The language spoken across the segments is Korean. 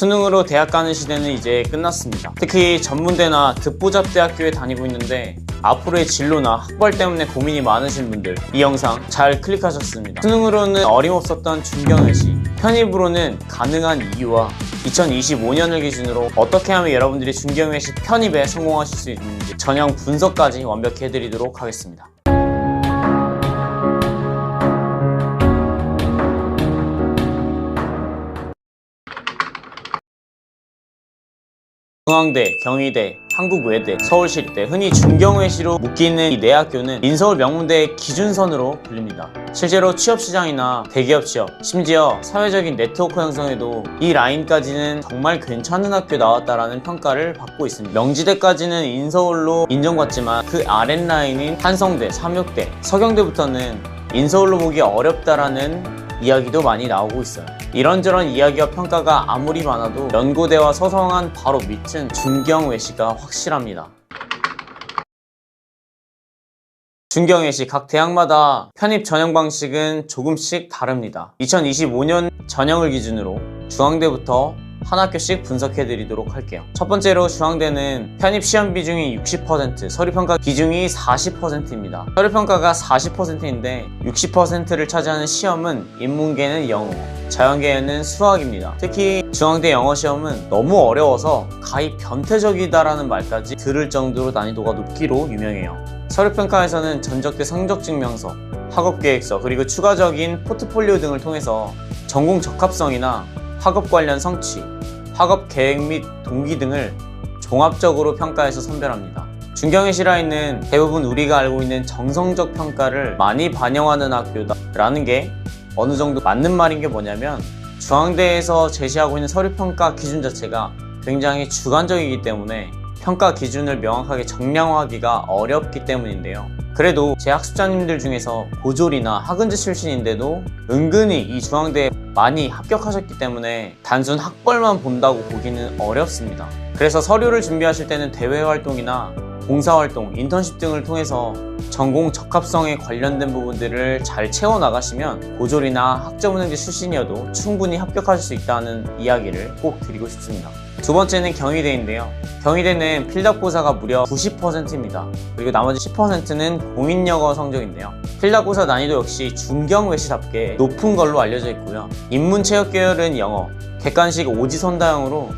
수능으로 대학 가는 시대는 이제 끝났습니다. 특히 전문대나 듣보잡대학교에 다니고 있는데 앞으로의 진로나 학벌 때문에 고민이 많으신 분들 이 영상 잘 클릭하셨습니다. 수능으로는 어림없었던 중경외시, 편입으로는 가능한 이유와 2025년을 기준으로 어떻게 하면 여러분들이 중경외시 편입에 성공하실 수 있는지 전형 분석까지 완벽히 해드리도록 하겠습니다. 중앙대, 경희대, 한국외대, 서울시립대, 흔히 중경외시로 묶이는 이 네 학교는 인서울 명문대의 기준선으로 불립니다. 실제로 취업시장이나 대기업 취업, 심지어 사회적인 네트워크 형성에도 이 라인까지는 정말 괜찮은 학교 나왔다라는 평가를 받고 있습니다. 명지대까지는 인서울로 인정받지만 그 아랫라인인 한성대, 삼육대, 서경대부터는 인서울로 보기 어렵다라는 이야기도 많이 나오고 있어요. 이런저런 이야기와 평가가 아무리 많아도 연고대와 서성한 바로 밑은 중경외시가 확실합니다. 중경외시 각 대학마다 편입 전형 방식은 조금씩 다릅니다. 2025년 전형을 기준으로 중앙대부터 한 학교씩 분석해드리도록 할게요. 첫 번째로 중앙대는 편입 시험 비중이 60%, 서류평가 비중이 40%입니다. 서류평가가 40%인데 60%를 차지하는 시험은 인문계는 영어, 자연계는 수학입니다. 특히 중앙대 영어 시험은 너무 어려워서 가히 변태적이다라는 말까지 들을 정도로 난이도가 높기로 유명해요. 서류평가에서는 전적대 성적증명서, 학업계획서, 그리고 추가적인 포트폴리오 등을 통해서 전공 적합성이나 학업 관련 성취, 학업 계획 및 동기 등을 종합적으로 평가해서 선별합니다. 중경외시 라인은 대부분 우리가 알고 있는 정성적 평가를 많이 반영하는 학교다라는 게 어느 정도 맞는 말인 게 뭐냐면 중앙대에서 제시하고 있는 서류평가 기준 자체가 굉장히 주관적이기 때문에 평가 기준을 명확하게 정량화하기가 어렵기 때문인데요. 그래도 제 학습자님들 중에서 고졸이나 학은지 출신인데도 은근히 이 중앙대에 많이 합격하셨기 때문에 단순 학벌만 본다고 보기는 어렵습니다. 그래서 서류를 준비하실 때는 대외 활동이나 봉사활동, 인턴십 등을 통해서 전공 적합성에 관련된 부분들을 잘 채워나가시면 고졸이나 학점은행제 출신이어도 충분히 합격하실 수 있다는 이야기를 꼭 드리고 싶습니다. 두 번째는 경희대인데요. 경희대는 필답고사가 무려 90%입니다. 그리고 나머지 10%는 공인영어 성적인데요. 필답고사 난이도 역시 중경외시답게 높은 걸로 알려져 있고요. 인문체육 계열은 영어, 객관식 오지선다형으로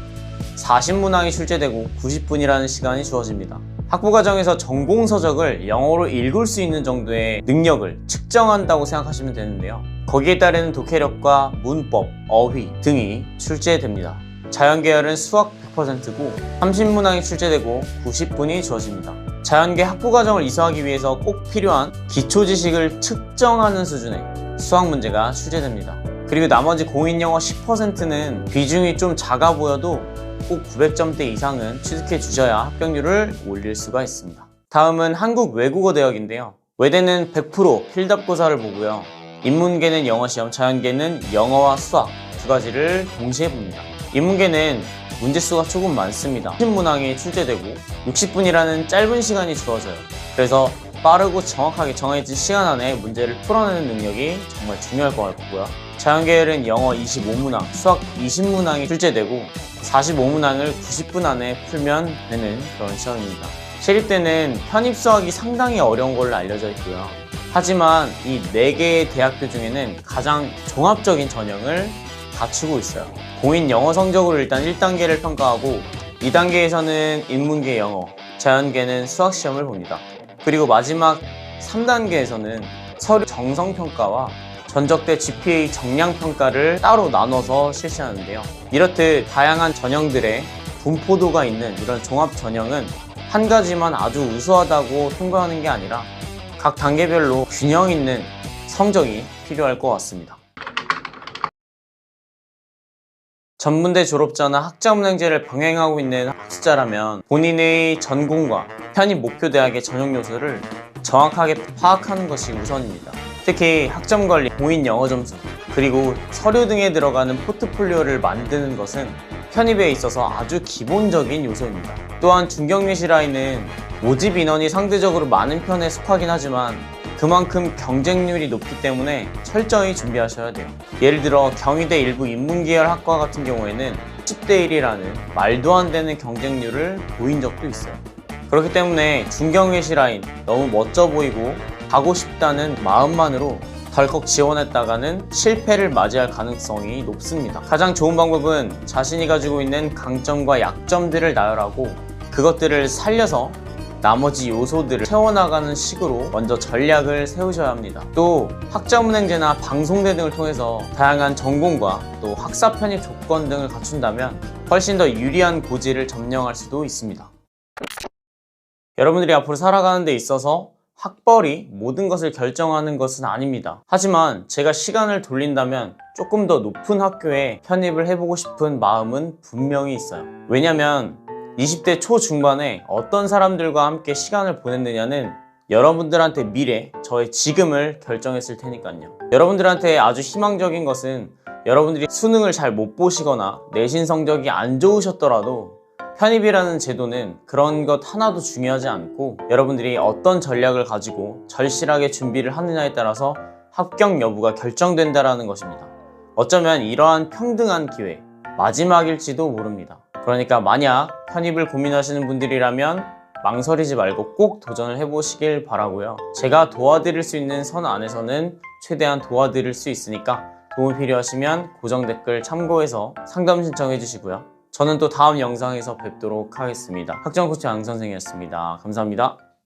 40문항이 출제되고 90분이라는 시간이 주어집니다. 학부과정에서 전공서적을 영어로 읽을 수 있는 정도의 능력을 측정한다고 생각하시면 되는데요. 거기에 따르는 독해력과 문법, 어휘 등이 출제됩니다. 자연계열은 수학 100%고 30문항이 출제되고 90분이 주어집니다. 자연계 학부과정을 이수하기 위해서 꼭 필요한 기초지식을 측정하는 수준의 수학 문제가 출제됩니다. 그리고 나머지 공인영어 10%는 비중이 좀 작아 보여도 꼭 900점대 이상은 취득해 주셔야 합격률을 올릴 수가 있습니다. 다음은 한국외국어대학인데요. 외대는 100% 필답고사를 보고요. 인문계는 영어시험, 자연계는 영어와 수학 두 가지를 동시에 봅니다. 인문계는 문제수가 조금 많습니다. 10문항이 출제되고 60분이라는 짧은 시간이 주어져요. 그래서 빠르고 정확하게 정해진 시간 안에 문제를 풀어내는 능력이 정말 중요할 것 같고요. 자연계열은 영어 25문항, 수학 20문항이 출제되고 45문항을 90분 안에 풀면 되는 그런 시험입니다. 시립대는 편입 수학이 상당히 어려운 걸로 알려져 있고요. 하지만 이 4개의 대학교 중에는 가장 종합적인 전형을 갖추고 있어요. 공인 영어 성적으로 일단 1단계를 평가하고 2단계에서는 인문계 영어, 자연계는 수학 시험을 봅니다. 그리고 마지막 3단계에서는 서류 정성평가와 전적대 GPA 정량평가를 따로 나눠서 실시하는데요. 이렇듯 다양한 전형들의 분포도가 있는 이런 종합 전형은 한 가지만 아주 우수하다고 통과하는 게 아니라 각 단계별로 균형 있는 성적이 필요할 것 같습니다. 전문대 졸업자나 학자문행제를 병행하고 있는 학습자라면 본인의 전공과 편입 목표 대학의 전형 요소를 정확하게 파악하는 것이 우선입니다. 특히 학점관리, 공인 영어 점수, 그리고 서류 등에 들어가는 포트폴리오를 만드는 것은 편입에 있어서 아주 기본적인 요소입니다. 또한 중경외시 라인은 모집 인원이 상대적으로 많은 편에 속하긴 하지만 그만큼 경쟁률이 높기 때문에 철저히 준비하셔야 돼요. 예를 들어 경희대 일부 인문계열 학과 같은 경우에는 10대 1이라는 말도 안 되는 경쟁률을 보인 적도 있어요. 그렇기 때문에 중경외시 라인 너무 멋져 보이고 가고 싶다는 마음만으로 덜컥 지원했다가는 실패를 맞이할 가능성이 높습니다. 가장 좋은 방법은 자신이 가지고 있는 강점과 약점들을 나열하고 그것들을 살려서 나머지 요소들을 채워나가는 식으로 먼저 전략을 세우셔야 합니다. 또 학자문행제나 방송대 등을 통해서 다양한 전공과 또 학사 편입 조건 등을 갖춘다면 훨씬 더 유리한 고지를 점령할 수도 있습니다. 여러분들이 앞으로 살아가는 데 있어서 학벌이 모든 것을 결정하는 것은 아닙니다. 하지만 제가 시간을 돌린다면 조금 더 높은 학교에 편입을 해보고 싶은 마음은 분명히 있어요. 왜냐면 20대 초중반에 어떤 사람들과 함께 시간을 보냈느냐는 여러분들한테 미래, 저의 지금을 결정했을 테니까요. 여러분들한테 아주 희망적인 것은 여러분들이 수능을 잘 못 보시거나 내신 성적이 안 좋으셨더라도 편입이라는 제도는 그런 것 하나도 중요하지 않고 여러분들이 어떤 전략을 가지고 절실하게 준비를 하느냐에 따라서 합격 여부가 결정된다는 것입니다. 어쩌면 이러한 평등한 기회, 마지막일지도 모릅니다. 그러니까 만약 편입을 고민하시는 분들이라면 망설이지 말고 꼭 도전을 해보시길 바라고요. 제가 도와드릴 수 있는 선 안에서는 최대한 도와드릴 수 있으니까 도움이 필요하시면 고정 댓글 참고해서 상담 신청해 주시고요. 저는 또 다음 영상에서 뵙도록 하겠습니다. 학점코치 양 선생이었습니다. 감사합니다.